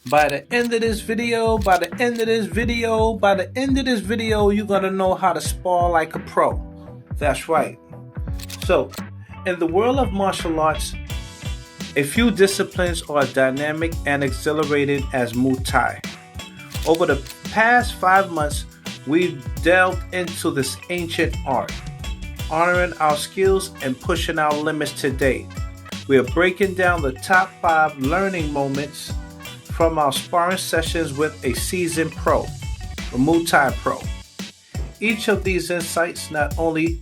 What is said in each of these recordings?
By the end of this video, you're gonna know how to spar like a pro. That's right. So, in the world of martial arts, a few disciplines are dynamic and exhilarating as Muay Thai. Over the past 5 months, we've delved into this ancient art, honoring our skills and pushing our limits today. We are breaking down the top 5 learning moments from our sparring sessions with a seasoned pro, a Muay Thai pro. Each of these insights not only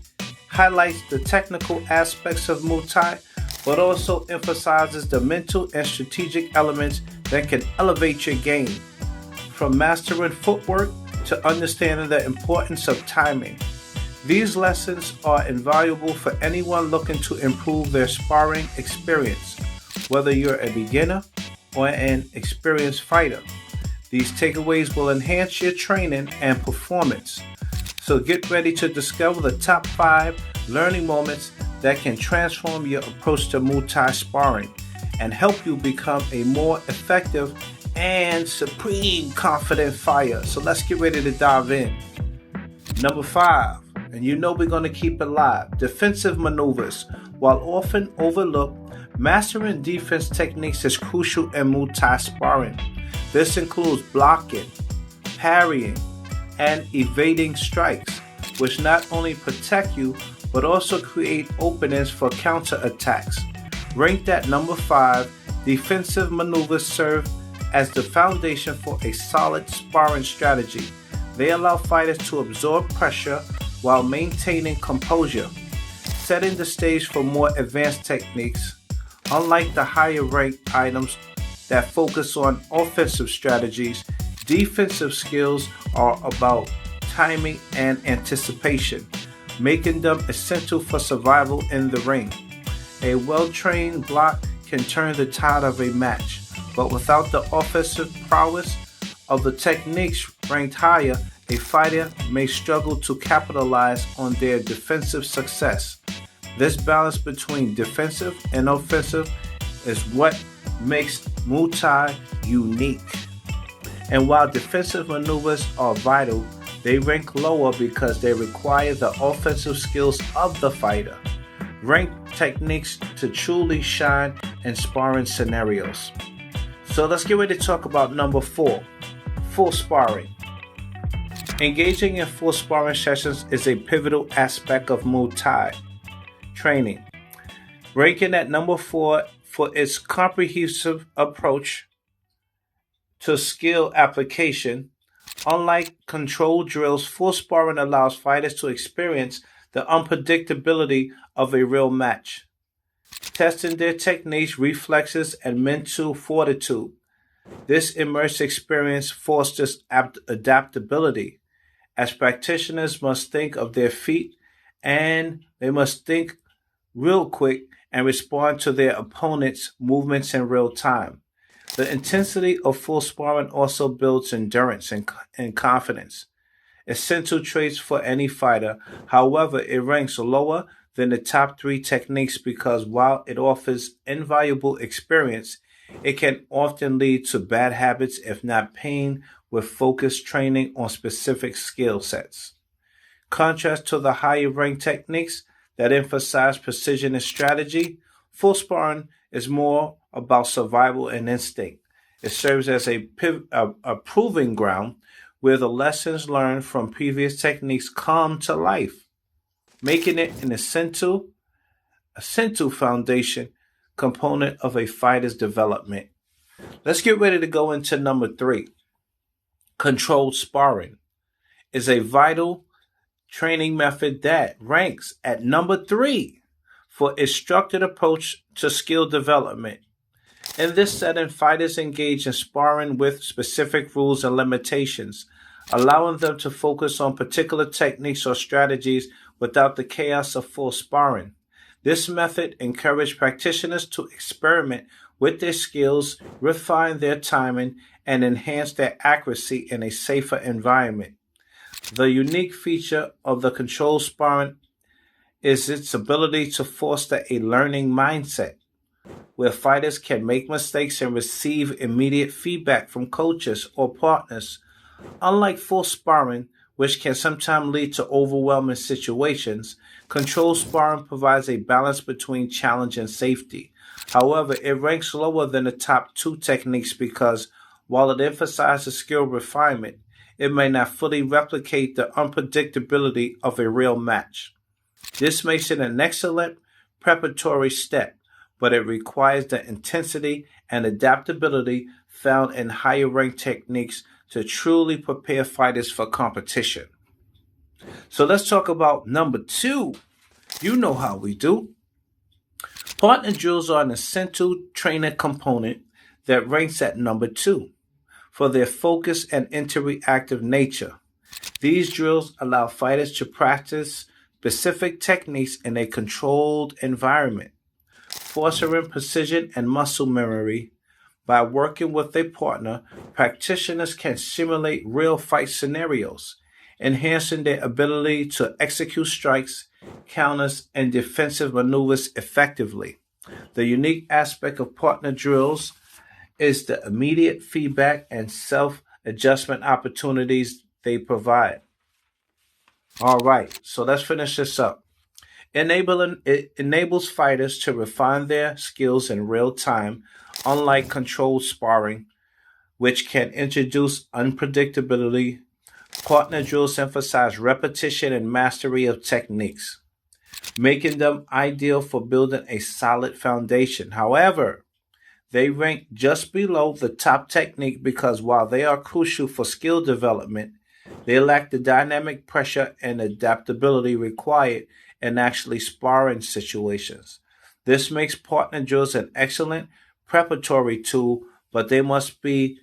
highlights the technical aspects of Muay Thai, but also emphasizes the mental and strategic elements that can elevate your game, from mastering footwork to understanding the importance of timing. These lessons are invaluable for anyone looking to improve their sparring experience, whether you're a beginner or an experienced fighter. These takeaways will enhance your training and performance. So get ready to discover the top 5 learning moments that can transform your approach to Muay Thai sparring and help you become a more effective and supreme confident fighter. So let's get ready to dive in. Number 5, and you know we're going to keep it live, defensive maneuvers. While often overlooked, mastering defense techniques is crucial in Muay Thai sparring. This includes blocking, parrying, and evading strikes, which not only protect you but also create openings for counterattacks. Ranked at number 5, defensive maneuvers serve as the foundation for a solid sparring strategy. They allow fighters to absorb pressure while maintaining composure, setting the stage for more advanced techniques. Unlike the higher ranked items that focus on offensive strategies, defensive skills are about timing and anticipation, making them essential for survival in the ring. A well-trained block can turn the tide of a match, but without the offensive prowess of the techniques ranked higher, a fighter may struggle to capitalize on their defensive success. This balance between defensive and offensive is what makes Muay Thai unique. And while defensive maneuvers are vital, they rank lower because they require the offensive skills of the fighter. Rank techniques to truly shine in sparring scenarios. So let's get ready to talk about number 4, full sparring. Engaging in full sparring sessions is a pivotal aspect of Muay Thai training, ranking at number 4 for its comprehensive approach to skill application. Unlike controlled drills, full sparring allows fighters to experience the unpredictability of a real match, testing their techniques, reflexes, and mental fortitude. This immersive experience fosters adaptability, as practitioners must think of their feet and they must think real quick and respond to their opponent's movements in real time. The intensity of full sparring also builds endurance and confidence, essential traits for any fighter. However, it ranks lower than the top 3 techniques because while it offers invaluable experience, it can often lead to bad habits if not paired with focused training on specific skill sets. Contrast to the higher ranked techniques that emphasize precision and strategy, full sparring is more about survival and instinct. It serves as a proving ground where the lessons learned from previous techniques come to life, making it an essential foundation component of a fighter's development. Let's get ready to go into number 3. Controlled sparring is a vital training method that ranks at number 3 for its structured approach to skill development. In this setting, fighters engage in sparring with specific rules and limitations, allowing them to focus on particular techniques or strategies without the chaos of full sparring. This method encourages practitioners to experiment with their skills, refine their timing, and enhance their accuracy in a safer environment. The unique feature of the controlled sparring is its ability to foster a learning mindset. where fighters can make mistakes and receive immediate feedback from coaches or partners. Unlike full sparring, which can sometimes lead to overwhelming situations, controlled sparring provides a balance between challenge and safety. However, it ranks lower than the top two techniques because while it emphasizes skill refinement, it may not fully replicate the unpredictability of a real match. This makes it an excellent preparatory step, but it requires the intensity and adaptability found in higher ranked techniques to truly prepare fighters for competition. So let's talk about number two. You know how we do. Partner drills are an essential training component that ranks at number two for their focus and interactive nature. These drills allow fighters to practice specific techniques in a controlled environment, fostering precision and muscle memory. By working with a partner, practitioners can simulate real fight scenarios, enhancing their ability to execute strikes, counters, and defensive maneuvers effectively. The unique aspect of partner drills is the immediate feedback and self adjustment opportunities they provide. All right, so let's finish this up. It enables fighters to refine their skills in real time, unlike controlled sparring, which can introduce unpredictability. Partner drills emphasize repetition and mastery of techniques, making them ideal for building a solid foundation. However, they rank just below the top technique because while they are crucial for skill development, they lack the dynamic pressure and adaptability required in actually sparring situations. This makes partner drills an excellent preparatory tool, but they must be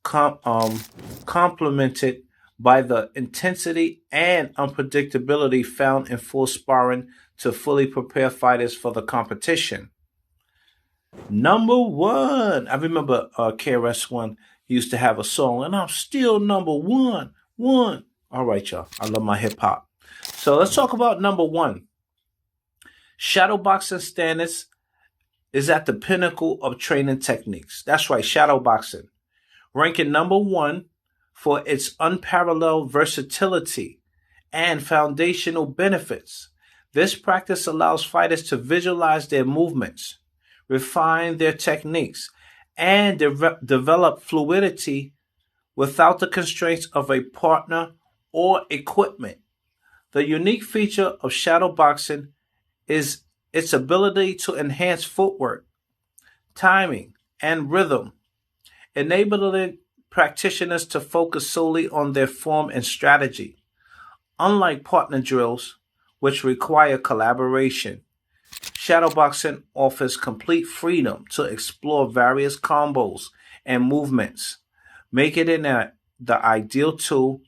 complemented by the intensity and unpredictability found in full sparring to fully prepare fighters for the competition. Number one. I remember KRS-One used to have a song, and I'm still number one. One. All right, y'all. I love my hip hop. So let's talk about number one. Shadowboxing standards is at the pinnacle of training techniques. That's right, shadowboxing. Ranking number one for its unparalleled versatility and foundational benefits. This practice allows fighters to visualize their movements, refine their techniques, and develop fluidity without the constraints of a partner or equipment. The unique feature of shadowboxing is its ability to enhance footwork, timing, and rhythm, enabling practitioners to focus solely on their form and strategy. Unlike partner drills, which require collaboration, shadowboxing offers complete freedom to explore various combos and movements, making it the ideal tool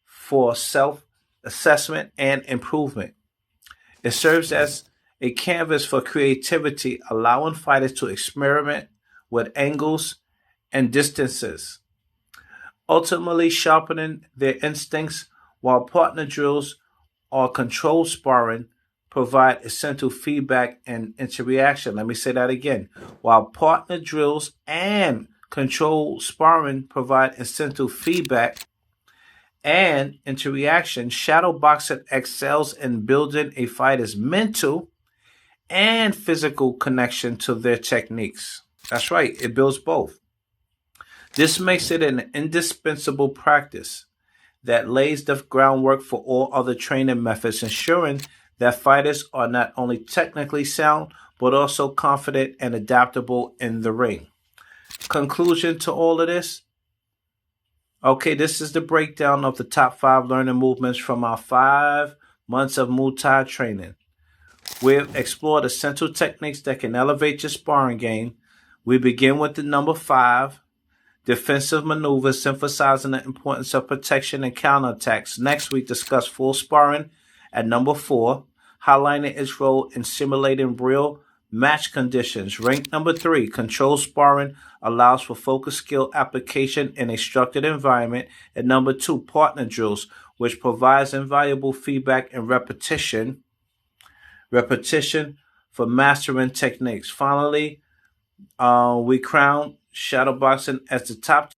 for self assessment and improvement. It serves as a canvas for creativity, allowing fighters to experiment with angles and distances, ultimately sharpening their instincts, while partner drills or controlled sparring provide essential feedback and interaction. Let me say that again. While partner drills and controlled sparring provide essential feedback and interaction, shadowboxing excels in building a fighter's mental and physical connection to their techniques. That's right, it builds both. This makes it an indispensable practice that lays the groundwork for all other training methods, ensuring that fighters are not only technically sound, but also confident and adaptable in the ring. Conclusion to all of this? Okay, this is the breakdown of the top 5 learning movements from our 5 months of Muay Thai training. We've explored essential techniques that can elevate your sparring game. We begin with the number 5, defensive maneuvers, emphasizing the importance of protection and counterattacks. Next, we discuss full sparring at number 4, highlighting its role in simulating real match conditions. Ranked number 3, controlled sparring allows for focused skill application in a structured environment. And number 2, partner drills, which provides invaluable feedback and repetition for mastering techniques. Finally, We crown shadowboxing as the top